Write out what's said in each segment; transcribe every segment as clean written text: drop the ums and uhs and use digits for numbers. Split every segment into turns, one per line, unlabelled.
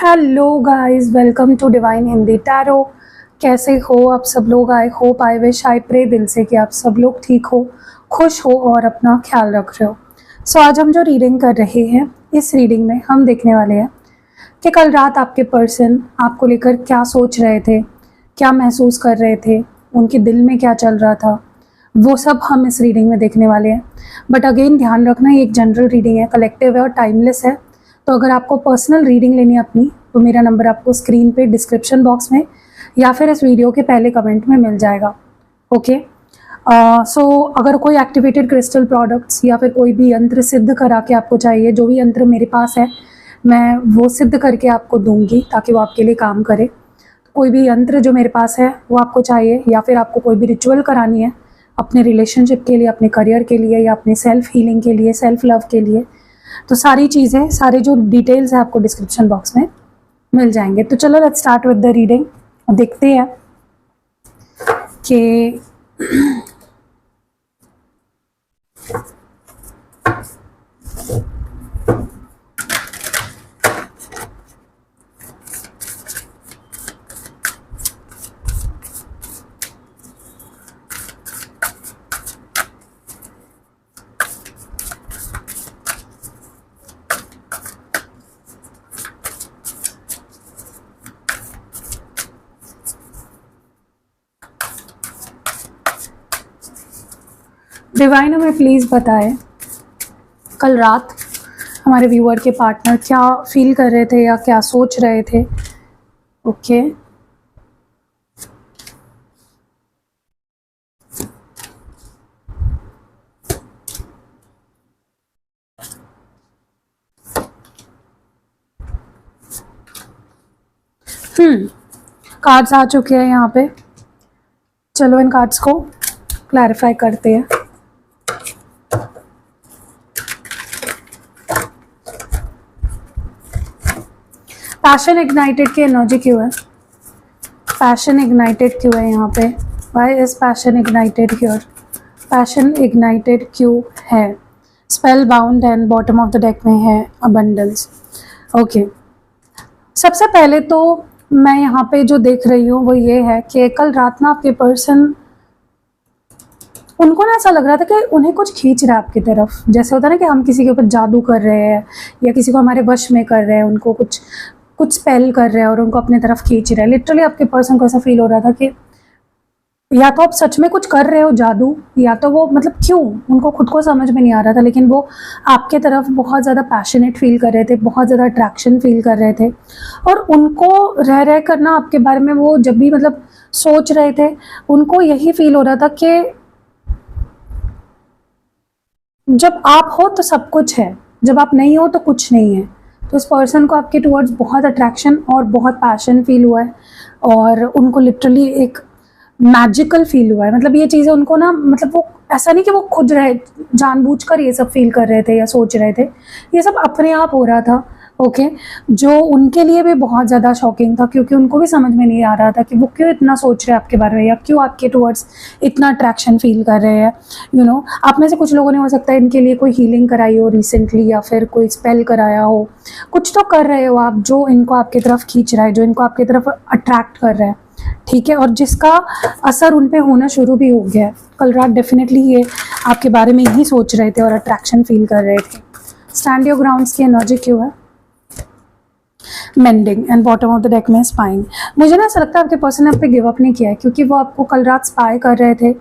Hello guys, welcome to divine Hindi tarot. कैसे हो आप सब लोग? I hope, I wish, I pray दिल से कि आप सब लोग ठीक हो, खुश हो और अपना ख्याल रख रहे हो। सो आज हम जो रीडिंग कर रहे हैं, इस रीडिंग में हम देखने वाले हैं कि कल रात आपके पर्सन आपको लेकर क्या सोच रहे थे, क्या महसूस कर रहे थे, उनके दिल में क्या चल रहा था, वो सब हम इस रीडिंग में देखने वाले हैं। बट अगेन ध्यान रखना, ये एक जनरल रीडिंग है, कलेक्टिव है और टाइमलेस है। तो अगर आपको पर्सनल रीडिंग लेनी है अपनी, तो मेरा नंबर आपको स्क्रीन पे डिस्क्रिप्शन बॉक्स में या फिर इस वीडियो के पहले कमेंट में मिल जाएगा। ओके। सो अगर कोई एक्टिवेटेड क्रिस्टल प्रोडक्ट्स या फिर कोई भी यंत्र सिद्ध करा के आपको चाहिए, जो भी यंत्र मेरे पास है मैं वो सिद्ध करके आपको दूंगी ताकि वो आपके लिए काम करे। कोई भी यंत्र जो मेरे पास है वो आपको चाहिए, या फिर आपको कोई भी रिचुअल करानी है अपने रिलेशनशिप के लिए, अपने करियर के लिए, या अपने सेल्फ हीलिंग के लिए, सेल्फ लव के लिए, तो सारी चीज़ें, सारे जो डिटेल्स है आपको डिस्क्रिप्शन बॉक्स में मिल जाएंगे। तो चलो let's start with the reading. देखते हैं कि डिवाइन हमें प्लीज़ बताएं कल रात हमारे व्यूअर के पार्टनर क्या फील कर रहे थे या क्या सोच रहे थे। ओके। कार्ड्स आ चुके हैं यहाँ पे। चलो इन कार्ड्स को क्लैरिफाई करते हैं। पैशन इग्नाइटेड की एनर्जी क्यों है? पैशन इग्नाइटेड क्यों है यहाँ पे? Why is passion ignited here? Passion ignited क्यों है? Spell bound and bottom of the deck में है अबंडेंस। ओके। सबसे पहले तो मैं यहाँ पे जो देख रही हूँ वो ये है कि कल रात ना आपके पर्सन, उनको ना ऐसा लग रहा था कि उन्हें कुछ खींच रहा है आपकी तरफ। जैसे होता है ना कि हम किसी के ऊपर जादू कर रहे हैं या किसी को हमारे वश में कर रहे हैं, उनको कुछ स्पेल कर रहे हैं और उनको अपनी तरफ खींच रहे हैं। लिटरली आपके पर्सन को ऐसा फील हो रहा था कि या तो आप सच में कुछ कर रहे हो जादू, या तो वो मतलब क्यों, उनको खुद को समझ में नहीं आ रहा था, लेकिन वो आपके तरफ बहुत ज़्यादा पैशनेट फील कर रहे थे, बहुत ज़्यादा अट्रैक्शन फील कर रहे थे। और उनको रह रह करना आपके बारे में वो जब भी मतलब सोच रहे थे, उनको यही फील हो रहा था कि जब आप हो तो सब कुछ है, जब आप नहीं हो तो कुछ नहीं है। तो इस पर्सन को आपके टुवर्ड्स बहुत अट्रैक्शन और बहुत पैशन फील हुआ है, और उनको लिटरली एक मैजिकल फील हुआ है। मतलब ये चीज़ें उनको ना, मतलब वो ऐसा नहीं कि वो खुद रहे जानबूझकर ये सब फील कर रहे थे या सोच रहे थे, ये सब अपने आप हो रहा था। ओके। जो उनके लिए भी बहुत ज़्यादा शॉकिंग था, क्योंकि उनको भी समझ में नहीं आ रहा था कि वो क्यों इतना सोच रहे हैं आपके बारे में, या क्यों आपके टुवर्ड्स इतना अट्रैक्शन फील कर रहे हैं। आप में से कुछ लोगों ने हो सकता है इनके लिए कोई हीलिंग कराई हो रिसेंटली, या फिर कोई स्पेल कराया हो, कुछ तो कर रहे हो आप जो इनको आपकी तरफ खींच रहा है, जो इनको आपकी तरफ अट्रैक्ट कर रहा है। ठीक है। और जिसका असर उन पे होना शुरू भी हो गया है। कल रात डेफिनेटली ये आपके बारे में ही सोच रहे थे और अट्रैक्शन फील कर रहे थे। स्टैंड योर ग्राउंड्स की एनर्जी क्यों है? Mending and bottom of the deck में स्पाइंग। मुझे ना ऐसा लगता है आपके पर्सन ने आप पे गिव अप नहीं किया है, क्योंकि वो आपको कल रात स्पाई कर रहे थे।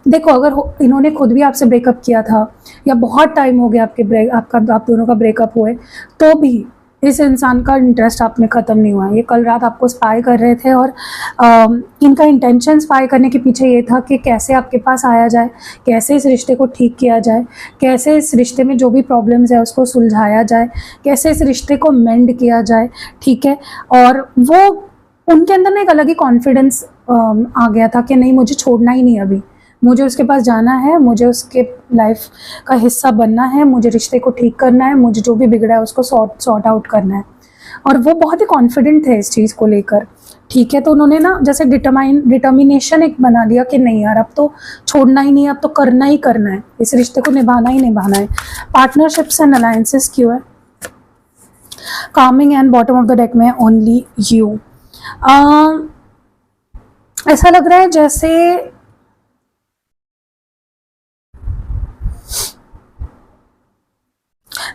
देखो, इन्होंने खुद भी आपसे ब्रेकअप किया था, या बहुत टाइम हो गया आप दोनों का ब्रेकअप हुए, तो भी इस इंसान का इंटरेस्ट आप में ख़त्म नहीं हुआ। ये कल रात आपको स्पाई कर रहे थे, और इनका इंटेंशन स्पाई करने के पीछे ये था कि कैसे आपके पास आया जाए, कैसे इस रिश्ते को ठीक किया जाए, कैसे इस रिश्ते में जो भी प्रॉब्लम्स है उसको सुलझाया जाए, कैसे इस रिश्ते को मेंड किया जाए। ठीक है। और वो उनके अंदर ना एक अलग ही कॉन्फिडेंस आ गया था कि नहीं, मुझे छोड़ना ही नहीं, अभी मुझे उसके पास जाना है, मुझे उसके लाइफ का हिस्सा बनना है, मुझे रिश्ते को ठीक करना है, मुझे जो भी बिगड़ा है उसको सॉर्ट आउट करना है। और वो बहुत ही कॉन्फिडेंट थे इस चीज़ को लेकर। ठीक है। तो उन्होंने ना जैसे डिटर्मिनेशन एक बना लिया कि नहीं यार, अब तो छोड़ना ही नहीं, अब तो करना ही करना है, इस रिश्ते को निभाना ही निभाना है। पार्टनरशिप्स एंड अलायंसेस क्यों है? Kameng and bottom of the deck में ओनली यू। ऐसा लग रहा है जैसे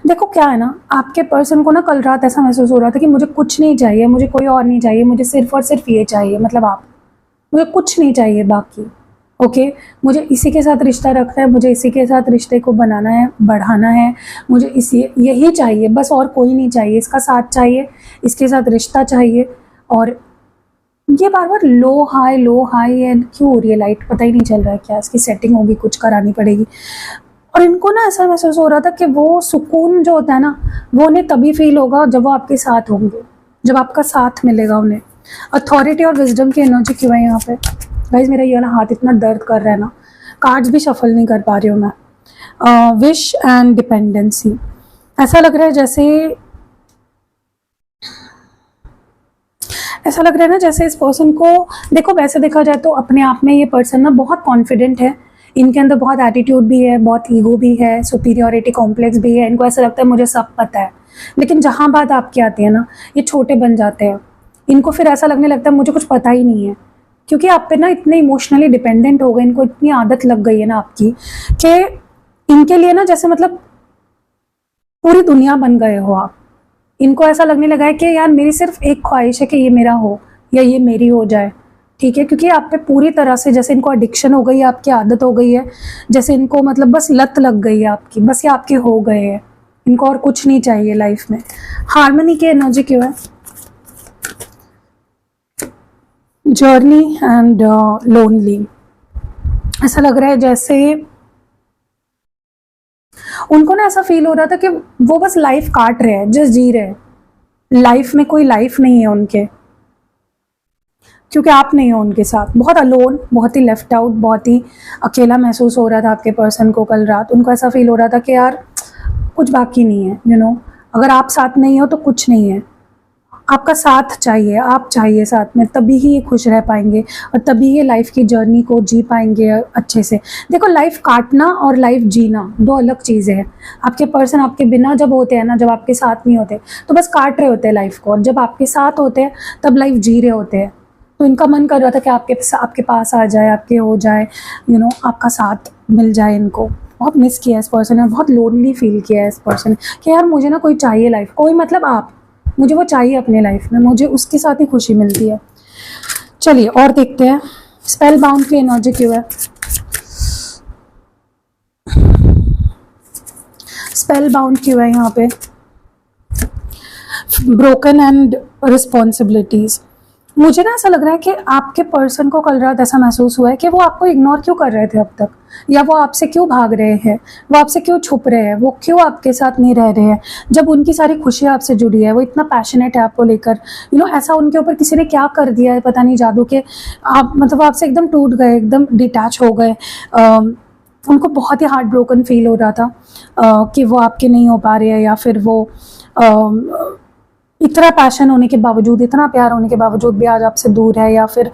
देखो क्या है ना, आपके पर्सन को ना कल रात ऐसा महसूस हो रहा था कि मुझे कुछ नहीं चाहिए, मुझे कोई और नहीं चाहिए, मुझे सिर्फ और सिर्फ ये चाहिए, मतलब आप, मुझे कुछ नहीं चाहिए बाकी। ओके, मुझे इसी के साथ रिश्ता रखना है, मुझे इसी के साथ रिश्ते को बनाना है, बढ़ाना है, मुझे इसी यही चाहिए बस, और कोई नहीं चाहिए, इसका साथ चाहिए, इसके साथ रिश्ता चाहिए। और ये बार बार लो हाई एंड क्यों हो रही है लाइट, पता ही नहीं चल रहा है, क्या इसकी सेटिंग होगी, कुछ करानी पड़ेगी। और इनको ना ऐसा महसूस हो रहा था कि वो सुकून जो होता है ना, वो उन्हें तभी फील होगा जब वो आपके साथ होंगे, जब आपका साथ मिलेगा उन्हें। अथॉरिटी और विजडम की एनर्जी क्यों है यहाँ पे गाइस? मेरा ये वाला हाथ इतना दर्द कर रहा है ना, कार्ड्स भी शफल नहीं कर पा रही हूँ मैं। विश एंड डिपेंडेंसी, ऐसा लग रहा है जैसे, ऐसा लग रहा है ना जैसे इस पर्सन को, देखो वैसे देखा जाए तो अपने आप में ये पर्सन ना बहुत कॉन्फिडेंट है, इनके अंदर बहुत एटीट्यूड भी है, बहुत ईगो भी है, सुपीरियरिटी कॉम्प्लेक्स भी है, इनको ऐसा लगता है मुझे सब पता है। लेकिन जहाँ बात आपकी आती है ना, ये छोटे बन जाते हैं, इनको फिर ऐसा लगने लगता है मुझे कुछ पता ही नहीं है, क्योंकि आप पे ना इतने इमोशनली डिपेंडेंट हो गए, इनको इतनी आदत लग गई है ना आपकी, कि इनके लिए ना जैसे मतलब पूरी दुनिया बन गए हो आप। इनको ऐसा लगने लगा है कि यार मेरी सिर्फ एक ख्वाहिश है कि ये मेरा हो या ये मेरी हो जाए, ठीक है, क्योंकि आप पे पूरी तरह से जैसे इनको एडिक्शन हो गई है, आपकी आदत हो गई है, जैसे इनको मतलब बस लत लग गई है आपकी, बस ये आपके हो गए हैं, इनको और कुछ नहीं चाहिए लाइफ में। हार्मनी की एनर्जी क्यों है? जर्नी एंड लोनली, ऐसा लग रहा है जैसे उनको ना ऐसा फील हो रहा था कि वो बस लाइफ काट रहे हैं, जस्ट जी रहे हैं, लाइफ में कोई लाइफ नहीं है उनके, क्योंकि आप नहीं हो उनके साथ। बहुत अलोन, बहुत ही लेफ्ट आउट, बहुत ही अकेला महसूस हो रहा था आपके पर्सन को कल रात। उनको ऐसा फील हो रहा था कि यार कुछ बाकी नहीं है, यू नो, अगर आप साथ नहीं हो तो कुछ नहीं है, आपका साथ चाहिए, आप चाहिए साथ में, तभी ही ये खुश रह पाएंगे और तभी ये लाइफ की जर्नी को जी पाएंगे अच्छे से। देखो लाइफ काटना और लाइफ जीना दो अलग चीज़ें हैं। आपके पर्सन आपके बिना जब होते हैं ना, जब आपके साथ नहीं होते तो बस काट रहे होते हैं लाइफ को, और जब आपके साथ होते हैं तब लाइफ जी रहे होते हैं। तो इनका मन कर रहा था कि आपके पास आ जाए, आपके हो जाए, यू नो, आपका साथ मिल जाए। इनको बहुत मिस किया इस पर्सन ने, बहुत लोनली फील किया है इस पर्सन ने कि यार मुझे ना कोई चाहिए लाइफ, कोई मतलब आप, मुझे वो चाहिए अपने लाइफ में, मुझे उसके साथ ही खुशी मिलती है। चलिए और देखते हैं स्पेल बाउंड की एनर्जी क्यों है। स्पेल बाउंड क्यों है यहाँ पे? ब्रोकन एंड रिस्पॉन्सिबिलिटीज, मुझे ना ऐसा लग रहा है कि आपके पर्सन को कल रात ऐसा महसूस हुआ है कि वो आपको इग्नोर क्यों कर रहे थे अब तक, या वो आपसे क्यों भाग रहे हैं, वो आपसे क्यों छुप रहे हैं, वो क्यों आपके साथ नहीं रह रहे हैं, जब उनकी सारी खुशियाँ आपसे जुड़ी है, वो इतना पैशनेट है आपको लेकर, यू नो, ऐसा उनके ऊपर किसी ने क्या कर दिया है पता नहीं, जादू के आप मतलब आपसे एकदम टूट गए, एकदम डिटैच हो गए। उनको बहुत ही हार्ट ब्रोकन फील हो रहा था कि वो आपके नहीं हो पा रहे हैं, या फिर वो इतना पैशन होने के बावजूद, इतना प्यार होने के बावजूद भी आज आपसे दूर है, या फिर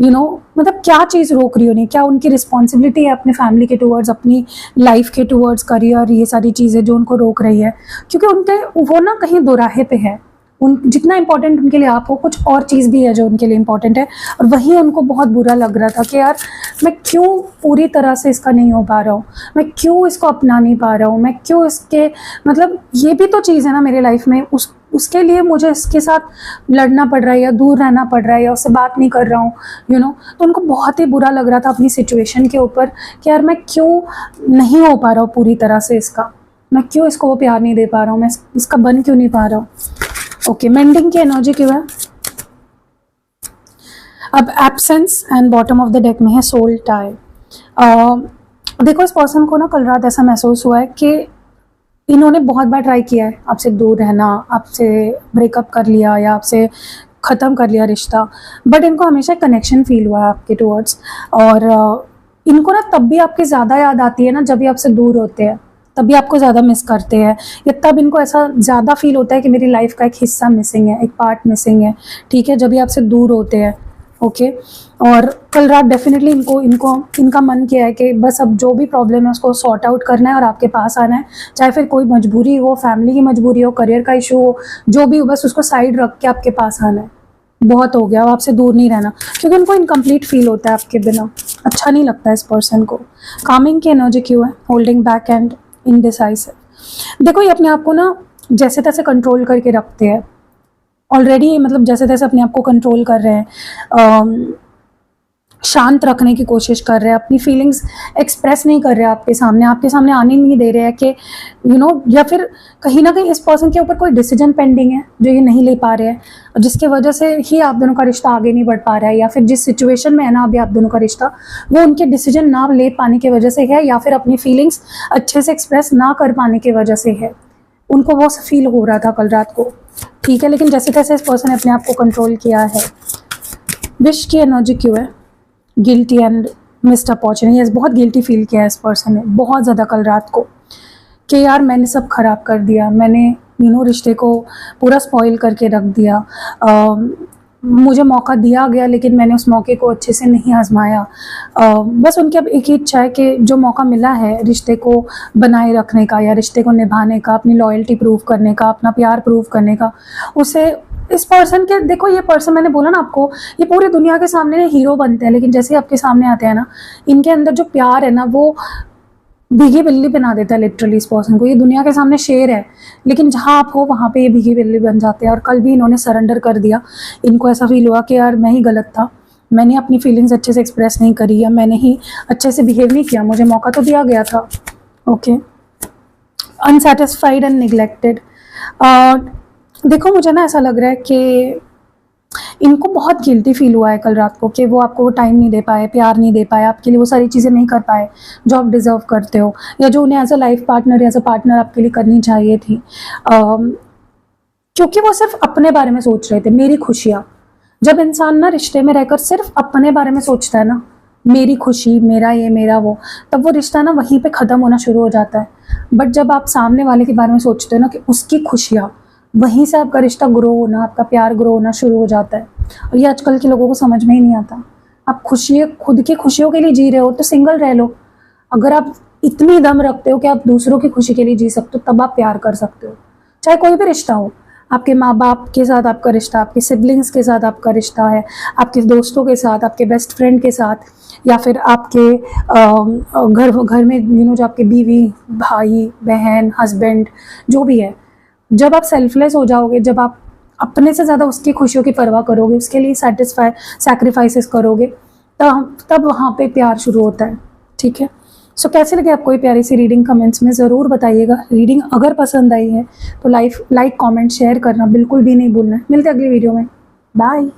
यू नो मतलब क्या चीज़ रोक रही होनी, क्या उनकी रिस्पॉन्सिबिलिटी है अपने फैमिली के टूवर्ड्स, अपनी लाइफ के टूवर्ड्स, करियर, ये सारी चीज़ें जो उनको रोक रही है, क्योंकि उनके वो ना कहीं दोराहे पे है। उन जितना इंपॉर्टेंट उनके लिए आप हो, कुछ और चीज़ भी है जो उनके लिए इंपॉर्टेंट है, और वही उनको बहुत बुरा लग रहा था कि यार मैं क्यों पूरी तरह से इसका नहीं हो पा रहा हूँ, मैं क्यों इसको अपना नहीं पा रहा हूँ, मैं क्यों इसके मतलब ये भी तो चीज़ है ना मेरे लाइफ में, उसके लिए मुझे इसके साथ लड़ना पड़ रहा है, या दूर रहना पड़ रहा है, या उससे बात नहीं कर रहा हूँ, यू नो। तो उनको बहुत ही बुरा लग रहा था अपनी सिचुएशन के ऊपर कि यार मैं क्यों नहीं हो पा रहा हूँ पूरी तरह से इसका, मैं क्यों इसको वो प्यार नहीं दे पा रहा हूँ, मैं इसका बन क्यों नहीं पा रहा हूँ। ओके, मेंडिंग की एनर्जी क्यों है? अब absence and bottom of the deck में है सोल टाई। देखो इस पर्सन को ना कल रात ऐसा महसूस हुआ है कि इन्होंने बहुत बार ट्राई किया है आपसे दूर रहना, आपसे ब्रेकअप कर लिया, या आपसे ख़त्म कर लिया रिश्ता, बट इनको हमेशा कनेक्शन फील हुआ है आपके टूवर्ड्स। और इनको ना तब भी आपकी ज़्यादा याद आती है ना जब भी आपसे दूर होते हैं, तभी आपको ज़्यादा मिस करते हैं, या तब इनको ऐसा ज़्यादा फील होता है कि मेरी लाइफ का एक हिस्सा मिसिंग है, एक पार्ट मिसिंग है, ठीक है, जब भी आपसे दूर होते हैं। ओके। और कल रात डेफिनेटली इनका मन किया है कि बस अब जो भी प्रॉब्लम है उसको सॉर्ट आउट करना है और आपके पास आना है, चाहे फिर कोई मजबूरी हो, फैमिली की मजबूरी हो, करियर का इशू हो, जो भी हो, बस उसको साइड रख के आपके पास आना है। बहुत हो गया, अब आपसे दूर नहीं रहना, क्योंकि उनको इनकम्प्लीट फील होता है आपके बिना, अच्छा नहीं लगता है इस पर्सन को। कामिंग की एनर्जी क्यों है? Holding back and indecisive. देखो ये अपने आप को ना जैसे तैसे कंट्रोल करके रखते हैं ऑलरेडी, मतलब जैसे तैसे अपने आप को कंट्रोल कर रहे हैं, शांत रखने की कोशिश कर रहे हैं, अपनी फीलिंग्स एक्सप्रेस नहीं कर रहे हैं आपके सामने आने नहीं दे रहे हैं कि या फिर कहीं ना कहीं इस पर्सन के ऊपर कोई डिसीजन पेंडिंग है जो ये नहीं ले पा रहे हैं, और जिसके वजह से ही आप दोनों का रिश्ता आगे नहीं बढ़ पा रहा है, या फिर जिस सिचुएशन में है ना अभी आप दोनों का रिश्ता, वो उनके डिसीजन ना ले पाने की वजह से है, या फिर अपनी फीलिंग्स अच्छे से एक्सप्रेस ना कर पाने की वजह से है। उनको वो फील हो रहा था कल रात को, ठीक है, लेकिन जैसे तैसे इस पर्सन ने अपने आप को कंट्रोल किया है। विश की एनर्जी क्यों है? Guilty and missed opportunity. बहुत गिल्टी फील किया है इस पर्सन ने बहुत ज़्यादा कल रात को, कि यार मैंने सब खराब कर दिया, मैंने रिश्ते को पूरा स्पॉइल करके रख दिया, मुझे मौका दिया गया लेकिन मैंने उस मौके को अच्छे से नहीं आजमाया। बस उनकी अब एक ही इच्छा है कि जो मौका मिला है रिश्ते को बनाए रखने का, या रिश्ते को निभाने का, अपनी लॉयल्टी प्रूव करने का, अपना प्यार प्रूव करने का, उसे इस पर्सन के, देखो ये पर्सन, मैंने बोला ना आपको, ये पूरी दुनिया के सामने हीरो बनते हैं, लेकिन जैसे ही आपके सामने आते हैं ना, इनके अंदर जो प्यार है ना वो भीगी बिल्ली बना देता है लिटरली इस पर्सन को। ये दुनिया के सामने शेर है, लेकिन जहाँ आप हो वहाँ पे ये भीगी बिल्ली बन जाते हैं। और कल भी इन्होंने सरेंडर कर दिया, इनको ऐसा फील हुआ कि यार मैं ही गलत था, मैंने अपनी फीलिंग्स अच्छे से एक्सप्रेस नहीं करी, या मैंने ही अच्छे से बिहेव नहीं किया, मुझे मौका तो दिया गया था। ओके। Unsatisfied and neglected. देखो मुझे ना ऐसा लग रहा है कि इनको बहुत गिल्टी फील हुआ है कल रात को, कि वो आपको टाइम नहीं दे पाए, प्यार नहीं दे पाए, आपके लिए वो सारी चीज़ें नहीं कर पाए जो आप डिज़र्व करते हो, या जो उन्हें as a life partner, as a partner आपके लिए करनी चाहिए थी, क्योंकि वो सिर्फ अपने बारे में सोच रहे थे। मेरी खुशियाँ, जब इंसान ना रिश्ते में रहकर सिर्फ अपने बारे में सोचता है ना, मेरी खुशी, मेरा ये, मेरा वो, तब वो रिश्ता ना वहीं पे ख़त्म होना शुरू हो जाता है। बट जब आप सामने वाले के बारे में सोचते हो ना कि उसकी खुशियाँ, वहीं से आपका रिश्ता ग्रो होना, आपका प्यार ग्रो होना शुरू हो जाता है। और ये आजकल के लोगों को समझ में ही नहीं आता। आप खुद की खुशियों के लिए जी रहे हो तो सिंगल रह लो। अगर आप इतनी दम रखते हो कि आप दूसरों की खुशी के लिए जी सकते हो, तब आप प्यार कर सकते हो। चाहे कोई भी रिश्ता हो, आपके माँ बाप के साथ आपका रिश्ता, आपके सिबलिंग्स के साथ आपका रिश्ता है, आपके दोस्तों के साथ, आपके बेस्ट फ्रेंड के साथ, या फिर आपके घर में जो आपके बीवी, भाई, बहन, हस्बैंड, जो भी है, जब आप सेल्फलेस हो जाओगे, जब आप अपने से ज़्यादा उसकी खुशियों की परवाह करोगे, उसके लिए सैक्रिफाइसेस करोगे, तब वहाँ पे प्यार शुरू होता है। ठीक है। सो कैसे लगे आपको ये प्यारी सी रीडिंग? कमेंट्स में ज़रूर बताइएगा। रीडिंग अगर पसंद आई है तो लाइक, कमेंट, शेयर करना बिल्कुल भी नहीं भूलना है। मिलते हैं अगली वीडियो में। बाय।